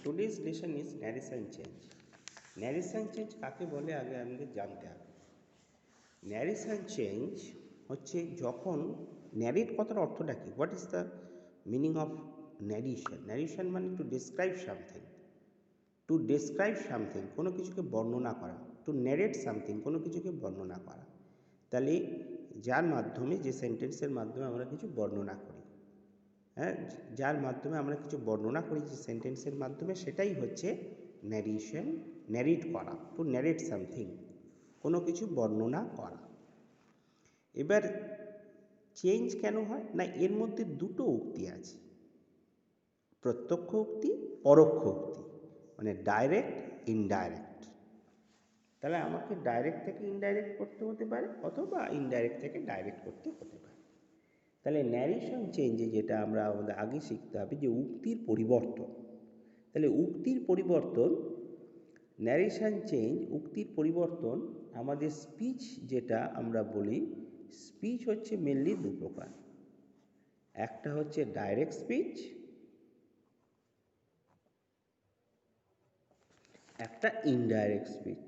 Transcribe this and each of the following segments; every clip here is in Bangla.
Today's lesson is narration change. Narration change কাকে বলে আগে আমাদের জানতে হবে। ন্যারেশন চেঞ্জ হচ্ছে যখন ন্যারেট কথার অর্থটা কি, what is the meaning of narration? Narration মানে to describe something, to describe something কোনো কিছুকে বর্ণনা করা, টু ন্যারেট সামথিং কোনো কিছুকে বর্ণনা করা। তাহলে যার মাধ্যমে, যে সেন্টেন্সের মাধ্যমে আমরা কিছু বর্ণনা করি, হ্যাঁ, যার মাধ্যমে আমরা কিছু বর্ণনা করি যে সেন্টেন্সের মাধ্যমে, সেটাই হচ্ছে ন্যারেশন, ন্যারেট করা, টু ন্যারেট সামথিং কোনো কিছু বর্ণনা করা। এবার চেঞ্জ কেন হয় না, এর মধ্যে দুটো উক্তি আছে, প্রত্যক্ষ উক্তি, পরোক্ষ উক্তি, মানে ডাইরেক্ট, ইনডাইরেক্ট। তাহলে আমাকে ডাইরেক্ট থেকে ইনডাইরেক্ট করতে হতে পারে, অথবা ইনডাইরেক্ট থেকে ডাইরেক্ট করতে হতে পারে। তাহলে ন্যারেশন চেঞ্জে যেটা আমরা আমাদের আগে শিখতে হবে যে উক্তির পরিবর্তন। তাহলে উক্তির পরিবর্তন, ন্যারেশন চেঞ্জ, উক্তির পরিবর্তন। আমাদের স্পিচ যেটা আমরা বলি, স্পিচ হচ্ছে মেনলি দু প্রকার। একটা হচ্ছে ডাইরেক্ট স্পিচ, একটা ইনডাইরেক্ট স্পিচ।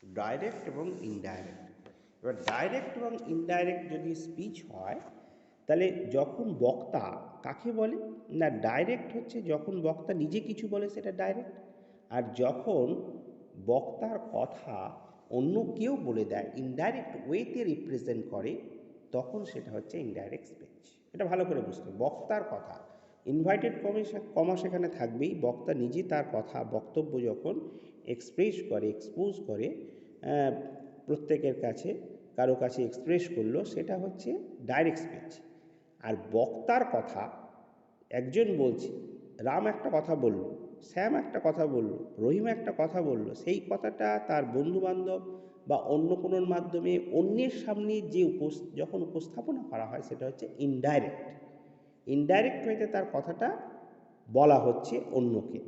ডাইরেক্ট এবং ইনডাইরেক্ট। এবার ডাইরেক্ট এবং ইনডাইরেক্ট যদি স্পিচ হয়, তাহলে যখন বক্তা, কাকে বলে না, ডাইরেক্ট হচ্ছে যখন বক্তা নিজে কিছু বলে সেটা ডাইরেক্ট, আর যখন বক্তার কথা অন্য কেউ বলে দেয়, ইনডাইরেক্ট ওয়েতে রিপ্রেজেন্ট করে, তখন সেটা হচ্ছে ইনডাইরেক্ট স্পিচ। এটা ভালো করে বুঝতে, বক্তার কথা, ইনভার্টেড কমা সেখানে থাকবেই, বক্তা নিজে তার কথা, বক্তব্য যখন এক্সপ্রেস করে, এক্সপোজ করে, প্রত্যেকের কাছে, কারো কাছে এক্সপ্রেস করলো, সেটা হচ্ছে ডাইরেক্ট স্পিচ। আর বক্তার কথা, একজন বলছে, রাম একটা কথা বলল, শ্যাম একটা কথা বলল, রহিম একটা কথা বলল, সেই কথাটা তার বন্ধুবান্ধব বা অন্য কোনোর মাধ্যমে অন্যের সামনে যে যখন উপস্থাপনা করা হয়, সেটা হচ্ছে ইনডাইরেক্ট। ইনডাইরেক্ট ওয়েতে তার কথাটা বলা হচ্ছে অন্যকে,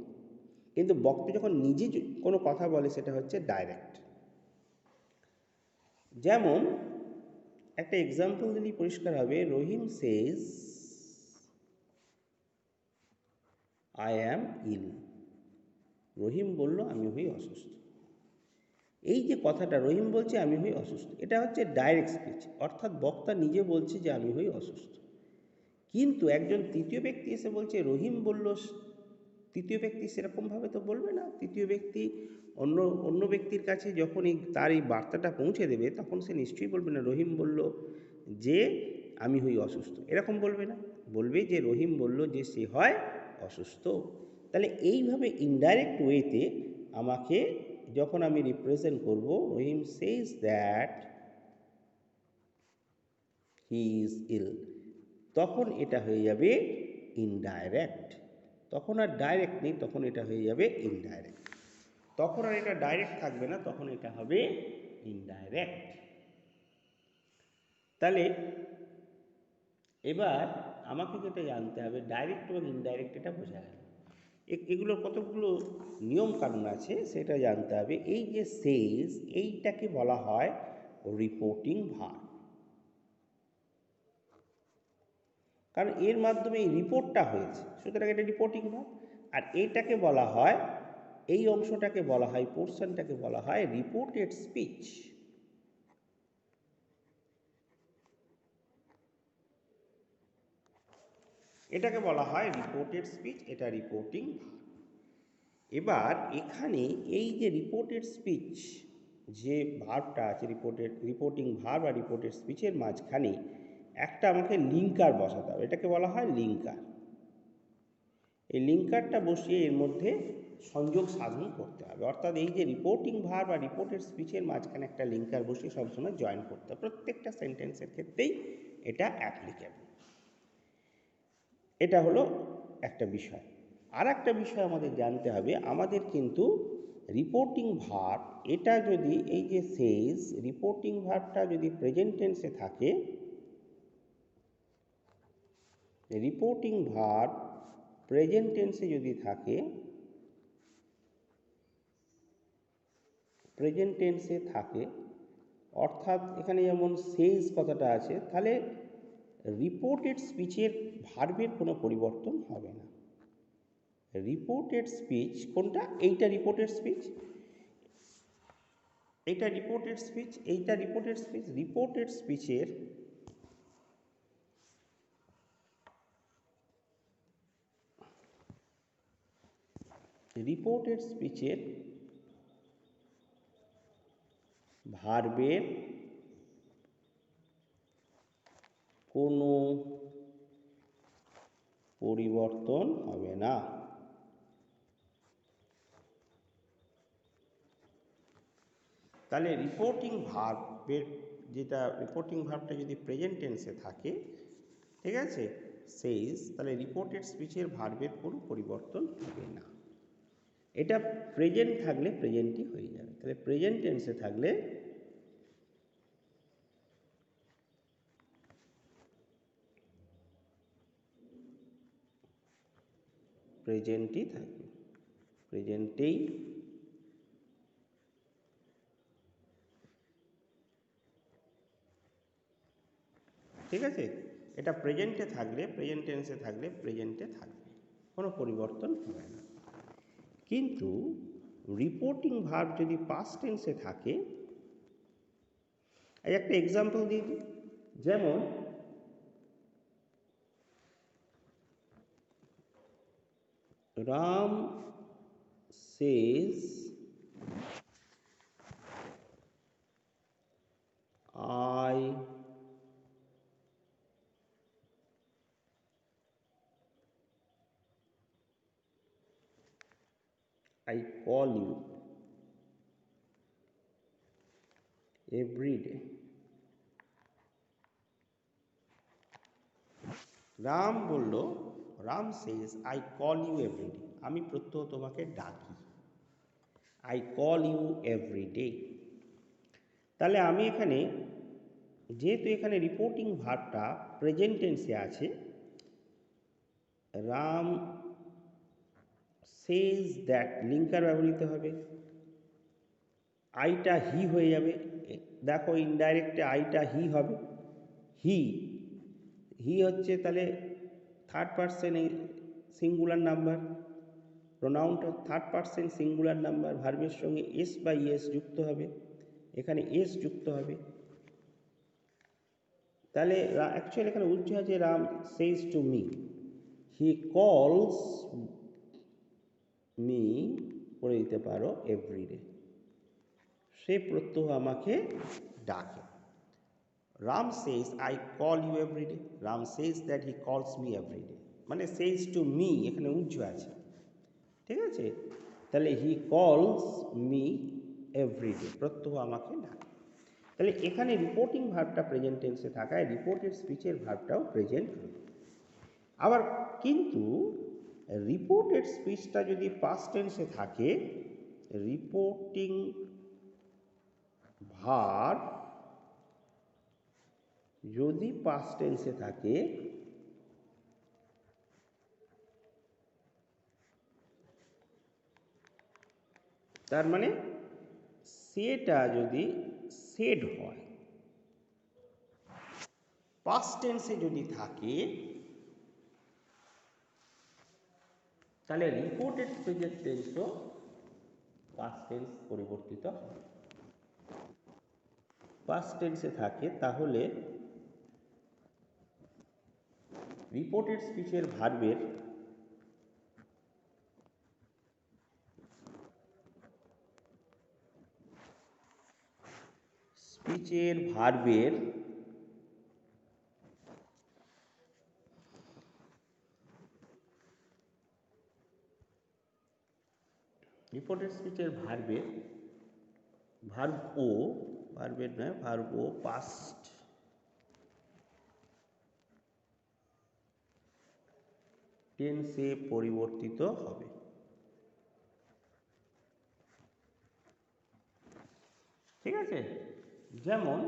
কিন্তু বক্তা যখন নিজে কোনো কথা বলে, সেটা হচ্ছে ডাইরেক্ট। যেমন একটা এক্সাম্পল দিলেই পরিষ্কার হবে। রহিম সেজ আই অ্যাম ইল। রহিম বলল আমি হই অসুস্থ। এই যে কথাটা রহিম বলছে আমি হই অসুস্থ, এটা হচ্ছে ডাইরেক্ট স্পিচ, অর্থাৎ বক্তা নিজে বলছে যে আমি হই অসুস্থ। কিন্তু একজন তৃতীয় ব্যক্তি এসে বলছে রহিম বলল, তৃতীয় ব্যক্তি সেরকমভাবে তো বলবে না। তৃতীয় ব্যক্তি অন্য ব্যক্তির কাছে যখন তার এই বার্তাটা পৌঁছে দেবে, তখন সে নিশ্চয়ই বলবে না রহিম বলল যে আমি হই অসুস্থ, এরকম বলবে না, বলবে যে রহিম বলল যে সে হয় অসুস্থ। তাহলে এইভাবে ইনডাইরেক্ট ওয়েতে আমাকে যখন আমি রিপ্রেজেন্ট করব, রহিম সেজ দ্যাট হি ইজ ইল, তখন এটা হয়ে যাবে ইনডাইরেক্ট। তখন আর ডাইরেক্ট নেই, তখন এটা হয়ে যাবে ইনডাইরেক্ট। তখন আর এটা ডাইরেক্ট থাকবে না, তখন এটা হবে ইনডাইরেক্ট। তাহলে এবার আমাকে যেটা জানতে হবে, ডাইরেক্ট এবং ইনডাইরেক্ট, এটা বোঝা গেল। এগুলোর কতগুলো নিয়ম কানুন আছে সেটা জানতে হবে। এই যে সেজ, এইটাকে বলা হয় রিপোর্টিং ভার্ব, কারণ এর মাধ্যমে এই রিপোর্টটা হয়েছে, সুতরাং এটা রিপোর্টিং ভার্ব। আর এইটাকে বলা হয়, এই অংশটাকে বলা হয়, পোর্শনটাকে বলা হয় রিপোর্টেড স্পিচ। এটাকে বলা হয় রিপোর্টেড স্পিচ, এটা রিপোর্টিং ভার্ব। এবার এখানে এই যে রিপোর্টেড স্পিচ, যে ভার্বটা আছে, রিপোর্টিং ভার্ব আর রিপোর্টেড স্পিচের মাঝখানে একটা আমাকে লিঙ্কার বসাতে হবে, এটাকে বলা হয় লিঙ্কার। এই লিঙ্কারটা বসিয়ে এর মধ্যে সংযোগ সাধন করতে হবে, অর্থাৎ এই যে রিপোর্টিং ভার্ব আর রিপোর্টেড স্পিচের মাঝখানে একটা লিঙ্কার বসিয়ে সবসময় জয়েন করতে হবে। প্রত্যেকটা সেন্টেন্সের ক্ষেত্রেই এটা অ্যাপ্লিকেবল। এটা হলো একটা বিষয়। আর একটা বিষয় আমাদের জানতে হবে, আমাদের কিন্তু রিপোর্টিং ভার্ব, এটা যদি এই যে সেজ, রিপোর্টিং ভার্বটা যদি প্রেজেন্ট টেন্সে থাকে, রিপোর্টিং ভার্ব প্রেজেন্ট টেন্সে যদি থাকে, প্রেজেন্ট টেন্সে থাকে, অর্থাৎ এখানে যেমন সেজ কথাটা আছে, তাহলে রিপোর্টেড স্পিচের ভার্বের কোনো পরিবর্তন হবে না। রিপোর্টেড স্পিচ কোনটা? এইটা রিপোর্টেড স্পিচ, এইটা রিপোর্টেড স্পিচ, এইটা রিপোর্টেড স্পিচ। রিপোর্টেড স্পিচের ভার্বের কোনো পরিবর্তন হবে না। তাহলে রিপোর্টিং ভার্বের রিপোর্টিং ভার্বটা যদি প্রেজেন্ট টেন্সে থাকে, ঠিক আছে, সেইজ, তাহলে রিপোর্টেড স্পিচের ভার্বের কোনো পরিবর্তন হবে না। এটা প্রেজেন্ট থাকলে প্রেজেন্টই হয়ে যাবে। তাহলে প্রেজেন্ট টেন্সে থাকলে প্রেজেন্টই থাকবে, প্রেজেন্টেই ঠিক আছে। এটা প্রেজেন্টে থাকলে, প্রেজেন্ট টেন্সে থাকলে প্রেজেন্টে থাকবে, কোনো পরিবর্তন হবে না। কিন্তু রিপোর্টিং ভার্ব যদি পাস্ট টেন্সে থাকে, এই একটা এক্সাম্পল দিয়ে দিই। যেমন Ram says I call you every day. Ram বলল, Ram says I call you every day, আমি প্রত্যহ তোমাকে ডাকি, I call you every day। তাহলে আমি এখানে, যেহেতু এখানে রিপোর্টিং ভার্বটা প্রেজেন্ট টেন্সে আছে, রাম সেজ দ্যাট, লিঙ্কার ব্যবহৃত হবে, আইটা হি হয়ে যাবে। দেখো ইনডাইরেক্টে আইটা হি হবে, হি হচ্ছে তাহলে থার্ড পার্সন সিঙ্গুলার নাম্বার, প্রোনাউনটা থার্ড পার্সন সিঙ্গুলার নাম্বার, ভার্বের সঙ্গে এস বা ইএস যুক্ত হবে, এখানে এস যুক্ত হবে। তাহলে অ্যাকচুয়ালি এখানে উচ্চ আছে Ram says to me, he calls me, করে দিতে পারো এভরিডে, সে প্রত্যহ আমাকে ডাকে। Ram says I call you every day, Ram says that he calls me everyday, মানে সেজ টু মি এখানে উজ্জ আছে, ঠিক আছে। তাহলে হি কলস মি এভরিডে, প্রত্যহ আমাকে ডাকে। তাহলে এখানে রিপোর্টিং ভার্বটা প্রেজেন্ট টেন্সে থাকায় রিপোর্টেড স্পিচের ভার্বটাও প্রেজেন্ট হবে। আবার কিন্তু রিপোর্টেড স্পিচটা যদি পাস্ট টেন্সে থাকে, রিপোর্টিং ভার্ব যদি পাস্ট টেন্সে থাকে, তার মানে সেটা যদি সেড হয়, পাস্ট টেন্সে যদি থাকে, তাহলে রিপোর্টেড স্পিচের টেন্সও পাস্ট টেন্স পরিবর্তিত হয়। পাস্ট টেন্সে থাকে তাহলে রিপোর্টেড স্পিচের ভার্বের রিপোর্টেড স্পিচের ভার্বের ভার্ব ও পাস্ট টেন্সে পরিবর্তিত হবে। ঠিক আছে, যেমন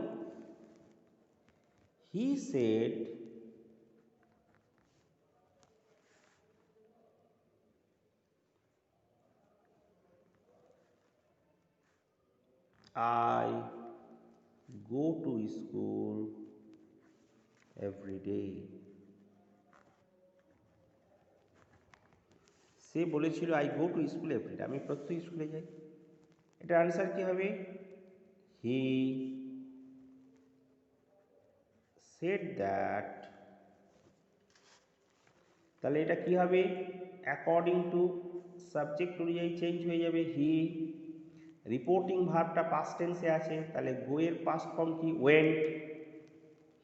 he said I go to school every day. সে বলেছিল I go to school every day, আমি প্রত্যেক স্কুলে যাই। এটার আনসার কি হবে? He said that. তাহলে এটা কি হবে? অ্যাকর্ডিং টু সাবজেক্ট অনুযায়ী চেঞ্জ হয়ে যাবে হি। রিপোর্টিং ভার্বটা পাস্ট টেন্সে আছে, তাহলে গো এর পাস্ট ফর্ম কি? Went.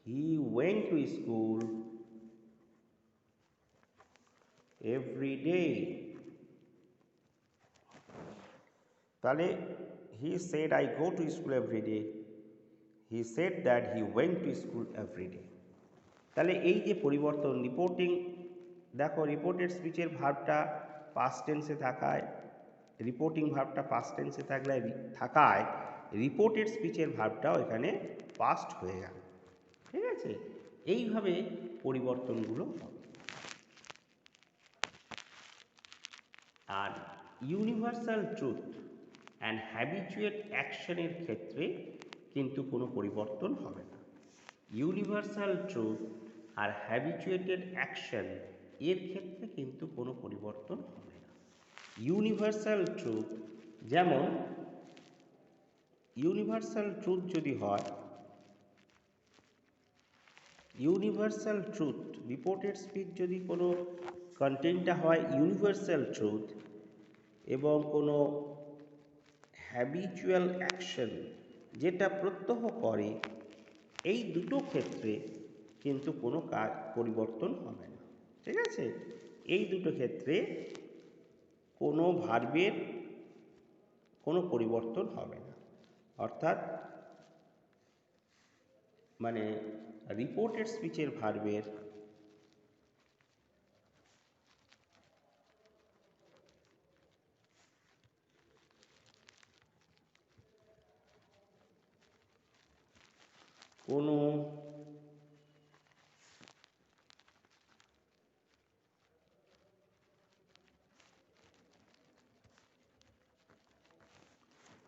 He went to school every day. তাহলে he said I go to school every day, he said that he went to school every day. তাহলে এই যে পরিবর্তন, রিপোর্টিং, দেখো রিপোর্টেড স্পিচের ভার্বটা পাস্ট টেন্সে থাকায়, রিপোর্টিং ভার্বটা পাস্ট টেন্সে থাকায় রিপোর্টেড স্পিচের ভার্বটাও এখানে পাস্ট হয়ে গেল। ঠিক আছে, এইভাবে পরিবর্তনগুলো হবে। আর ইউনিভার্সাল ট্রুথ অ্যান্ড হ্যাবিচুয়েট অ্যাকশনের ক্ষেত্রে কিন্তু কোনো পরিবর্তন হবে না। ইউনিভার্সাল ট্রুথ আর হ্যাবিচুয়েটেড অ্যাকশন এর ক্ষেত্রে কিন্তু কোনো পরিবর্তন হবে না। ইউনিভার্সাল ট্রুথ, যেমন ইউনিভার্সাল ট্রুথ যদি হয়, ইউনিভার্সাল ট্রুথ রিপোর্টেড স্পিচ যদি কোনো কন্টেন্টটা হয় ইউনিভার্সাল ট্রুথ এবং কোনো হ্যাবিচুয়াল অ্যাকশন যেটা প্রত্যহ করে, এই দুটো ক্ষেত্রে কিন্তু কোনো কাজ পরিবর্তন হবে না। ঠিক আছে, এই দুটো ক্ষেত্রে কোনো ভার্বের কোনো পরিবর্তন হবে না। অর্থাৎ মানে রিপোর্টেড স্পিচের ভার্বের কোনো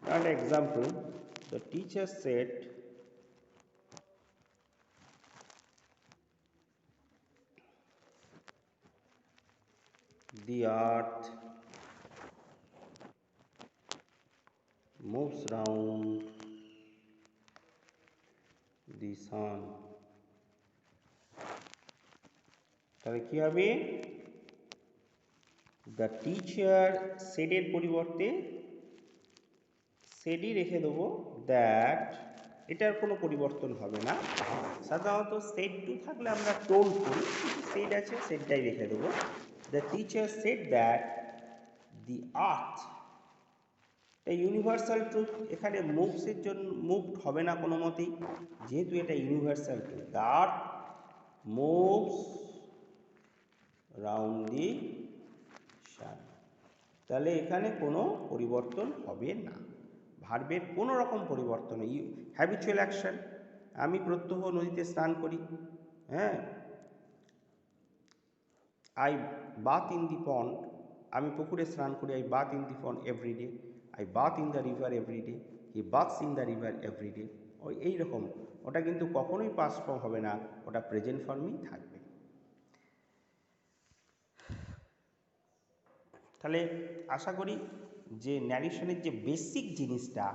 an example, the teacher said the earth moves round the sun. তাহলে কি হবে? দ্য টিচার সেডের পরিবর্তে সেডই রেখে দেবো, দ্যাট, এটার কোনো পরিবর্তন হবে না। সাধারণত সেড টু থাকলে আমরা টোল্ড করি, কিন্তু সেড আছে, সেডটাই রেখে দেবো। The teacher said that the earth, এটা ইউনিভার্সাল ট্রুথ, এখানে মুভসের জন্য মুভড হবে না কোনো মতেই, যেহেতু এটা universal truth. The earth moves round the sun, তাহলে এখানে কোনো পরিবর্তন হবে না, ভার্বের কোনো রকম পরিবর্তন নেই। হ্যাবিচুয়াল অ্যাকশন, আমি প্রত্যহ নদীতে স্নান করি, হ্যাঁ, I bath in the pond, আমি পুকুরে স্নান করি, I bath in the pond every day, I bath in the river every day, he baths in the river every day. ওই এইরকম, ওটা কিন্তু কখনোই পাস্ট ফর্ম হবে না, ওটা প্রেজেন্ট ফর্মই থাকবে। তাহলে আশা করি যে ন্যারেশনের যে বেসিক জিনিসটা,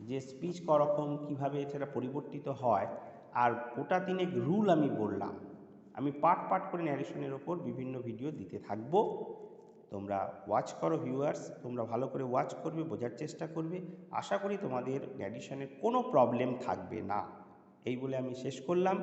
যে স্পিচ করকম কীভাবে সেটা পরিবর্তিত হয়, আর গোটা তিনেক রুল আমি বললাম, আমি পার্ট পার্ট করে ন্যারেশনের ওপর বিভিন্ন ভিডিও দিতে থাকবো। তোমরা ওয়াচ করো ভিউয়ার্স, তোমরা ভালো করে ওয়াচ করবে, বোঝার চেষ্টা করবে। আশা করি তোমাদের ন্যারেশনের কোনো প্রবলেম থাকবে না। এই বলে আমি শেষ করলাম।